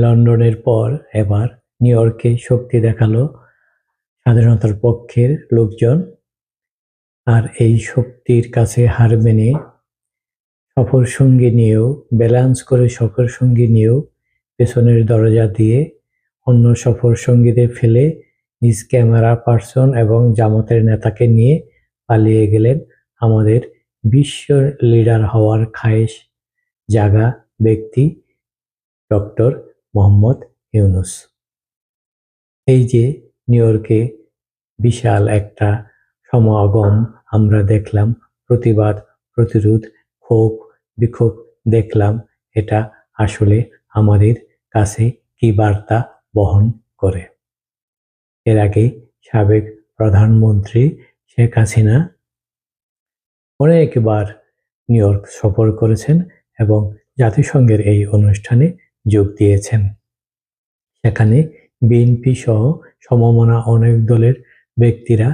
লন্ডনের পর এবার নিউ ইয়র্কে শক্তি দেখালো স্বাধীনতার পক্ষের লোকজন। আর এই শক্তির কাছে হার মেনে সফরসঙ্গী নিয়েও ব্যালেন্স করে সফরসঙ্গী নিয়েও পেছনের দরজা দিয়ে অন্য সফরসঙ্গীদের ফেলে নিজ ক্যামেরা পার্সন এবং জামাতের নেতাকে নিয়ে পালিয়ে গেলেন আমাদের বিশ্ব লিডার হওয়ার খায়েশ জাগা ব্যক্তি ডক্টর মোহাম্মদ ইউনূস। এই যে নিউ ইয়র্কে বিশাল একটা সমাগম আমরা দেখলাম, প্রতিবাদ, প্রতিরোধ, ক্ষোভ, বিক্ষোভ দেখলাম, এটা আসলে আমাদের কাছে কি বার্তা বহন করে? এর আগে সাবেক প্রধানমন্ত্রী শেখ হাসিনা অনেকবার নিউ ইয়র্ক সফর করেছেন এবং জাতিসংঘের এই অনুষ্ঠানে যোগ দিয়েছেন। সেখানে বিএনপি সহ সমমনা অনেক দলের ব্যক্তিরা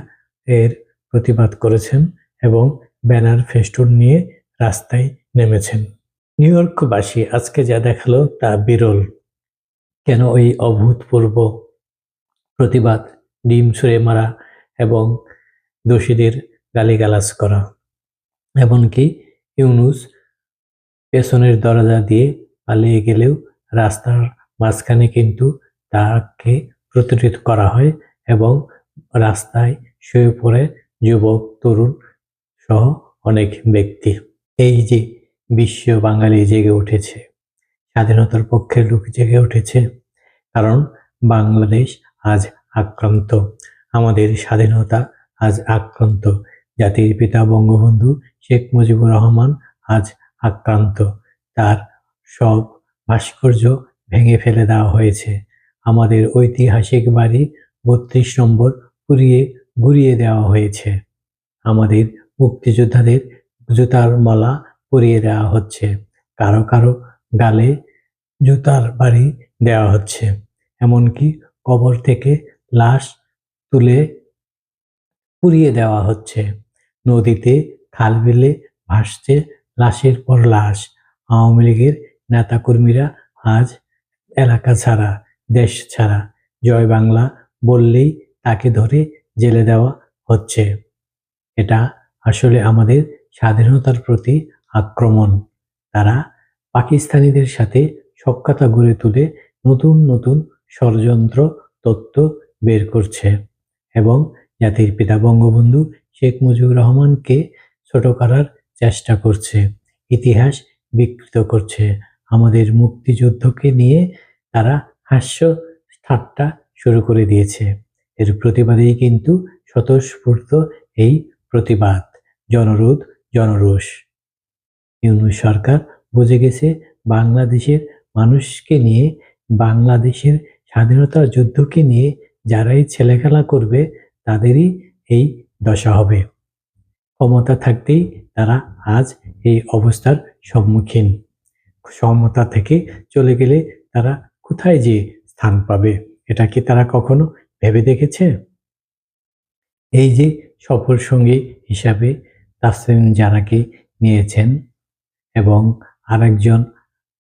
এর প্রতিবাদ করেছেন এবং ব্যানার ফেস্টুন নিয়ে রাস্তায় নেমেছেন। নিউ ইয়র্কবাসী আজকে যা দেখালো তা বিরল। কেন ওই অভূতপূর্ব প্রতিবাদ, ডিম ছুঁড়ে মারা এবং দোষীদের গালিগালাজ করা, এমনকি ইউনূস পেছনের দরজা দিয়ে পালিয়ে গেলেও রাস্তার মাঝখানে কিন্তু তাকে প্রতিরোধ করা হয় এবং রাস্তায় শুয়ে পড়ে যুবক, তরুণ সহ অনেক ব্যক্তি। এই যে বিশ্ব বাঙালি জেগে উঠেছে, স্বাধীনতার পক্ষের লোক জেগে উঠেছে, কারণ বাংলাদেশ আজ আক্রান্ত, আমাদের স্বাধীনতা আজ আক্রান্ত, জাতির পিতা বঙ্গবন্ধু শেখ মুজিবুর রহমান আজ আক্রান্ত, তার সব ভাস্কর্য ভেঙে ফেলে দেওয়া হয়েছে, আমাদের ঐতিহাসিক বাড়ি ৩২ নম্বর গুড়িয়ে দেওয়া হয়েছে, আমাদের মুক্তিযোদ্ধাদের জুতার মালা পরিয়ে দেওয়া হচ্ছে, কারো কারো গালে জুতার বাড়ি দেওয়া হচ্ছে, এমনকি কবর থেকে লাশ তুলে পুড়িয়ে দেওয়া হচ্ছে, নদীতে খাল বিলে ভাসছে লাশের পর লাশ। আওয়ামী লীগের নেতাকর্মীরা আজ এলাকা ছাড়া, দেশ ছাড়া, জয় বাংলা বললেই তাকে ধরে জেলে দেওয়া হচ্ছে। এটা আসলে আমাদের স্বাধীনতার প্রতি আক্রমণ। তারা পাকিস্তানিদের সাথে সখ্যতা গড়ে তুলে নতুন নতুন ষড়যন্ত্র তত্ত্ব বের করছে এবং জাতির পিতা বঙ্গবন্ধু শেখ মুজিবুর রহমানকে ছোট করার চেষ্টা করছে, ইতিহাস বিকৃত করছে। আমাদের মুক্তিযুদ্ধকে নিয়ে তারা হাস্য ঠাট্টা শুরু করে দিয়েছে। এর প্রতিবাদেই কিন্তু স্বতঃস্ফূর্ত এই প্রতিবাদ, জনরোধ, জনরোষ। ইউনূস সরকার বুঝে গেছে বাংলাদেশের মানুষকে নিয়ে, বাংলাদেশের স্বাধীনতার যুদ্ধকে নিয়ে যারাই ছেলেখেলা করবে তাদেরই এই দশা হবে। ক্ষমতা থাকতেই তারা আজ এই অবস্থার সম্মুখীন। ক্ষমতা থেকে চলে গেলে তারা কোথায় যে স্থান পাবে, এটা কি তারা কখনো ভেবে দেখেছে? এই যে সফর সঙ্গী হিসাবে তাসলিম জারাকে নিয়েছেন এবং আরেকজন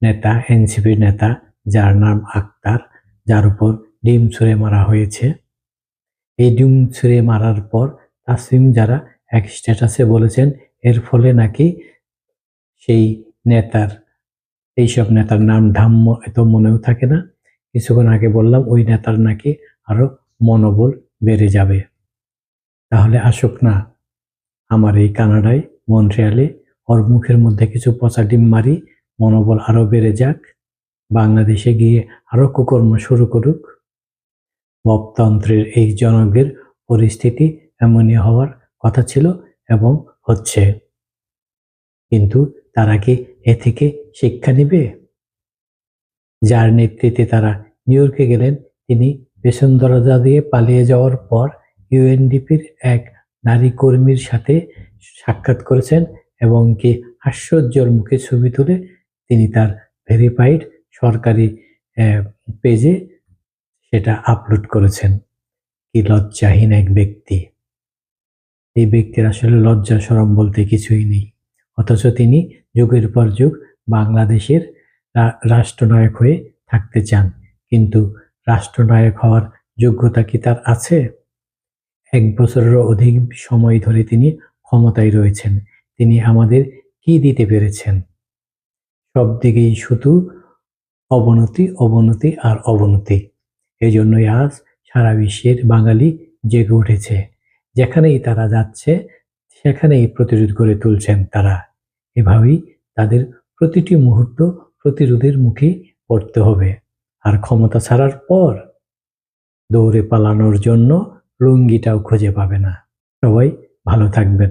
নেতা, এনসিপির নেতা যার নাম আক্তার, যার উপর ডিম ছুঁড়ে মারা হয়েছে। এই ডিম ছুঁড়ে মারার পর তাসলিম জারা এক স্ট্যাটাসে বলেছেন এর ফলে নাকি সেই নেতার, এইসব নেতার নাম ধাম্য এত মনেও থাকে না, কিছুক্ষণ আগে বললাম ওই নেতার নাকি আরো মনোবল বেড়ে যাবে। তাহলে আসুক না আমার এই কানাডায়, মন্ট্রিয়ালে, ওর মুখের মধ্যে কিছু পচা ডিম মারি, মনোবল আরো বেড়ে যাক, বাংলাদেশে গিয়ে আরো কুকর্ম শুরু করুক। মপতন্ত্রের এই জনগের পরিস্থিতি এমনই হওয়ার কথা ছিল এবং হচ্ছে, কিন্তু তারা কি এ থেকে শিক্ষা নিবে? যার নেতৃত্বে তারা নিউ ইয়র্কে গেলেন, তিনি পেছন দরজা দিয়ে পালিয়ে যাওয়ার পর ইউএনডিপির এক নারী কর্মীর সাথে সাক্ষাৎ করেছেন এবং কি হাস্যোজ্জ্বল মুখে ছবি তুলে তিনি তার ভেরিফাইড সরকারি পেজে সেটা আপলোড করেছেন। কি লজ্জাহীন এক ব্যক্তি! এই ব্যক্তির আসলে লজ্জা শরম বলতে কিছুই নেই, অথচ তিনি যুগের পর যুগ বাংলাদেশের রাষ্ট্রনায়ক হয়ে থাকতে চান, কিন্তু রাষ্ট্রনায়ক হওয়ার যোগ্যতা কি তার আছে? ১ বছরেরও অধিক সময় ধরে তিনি ক্ষমতায় রয়েছেন। তিনি আমাদের কি দিতে পেরেছেন? সব দিকেই শুধু অবনতি, অবনতি আর অবনতি। এজন্যই আজ সারা বিশ্বের বাঙালি জেগে উঠেছে। যেখানেই তারা যাচ্ছে, সেখানেই প্রতিরোধ গড়ে তুলছেন তারা। এভাবেই তাদের প্রতিটি মুহূর্ত প্রতিরোধের মুখে পড়তে হবে। আর ক্ষমতা ছাড়ার পর দৌড়ে পালানোর জন্য লুঙ্গিটাও খুঁজে পাবে না। সবাই ভালো থাকবেন।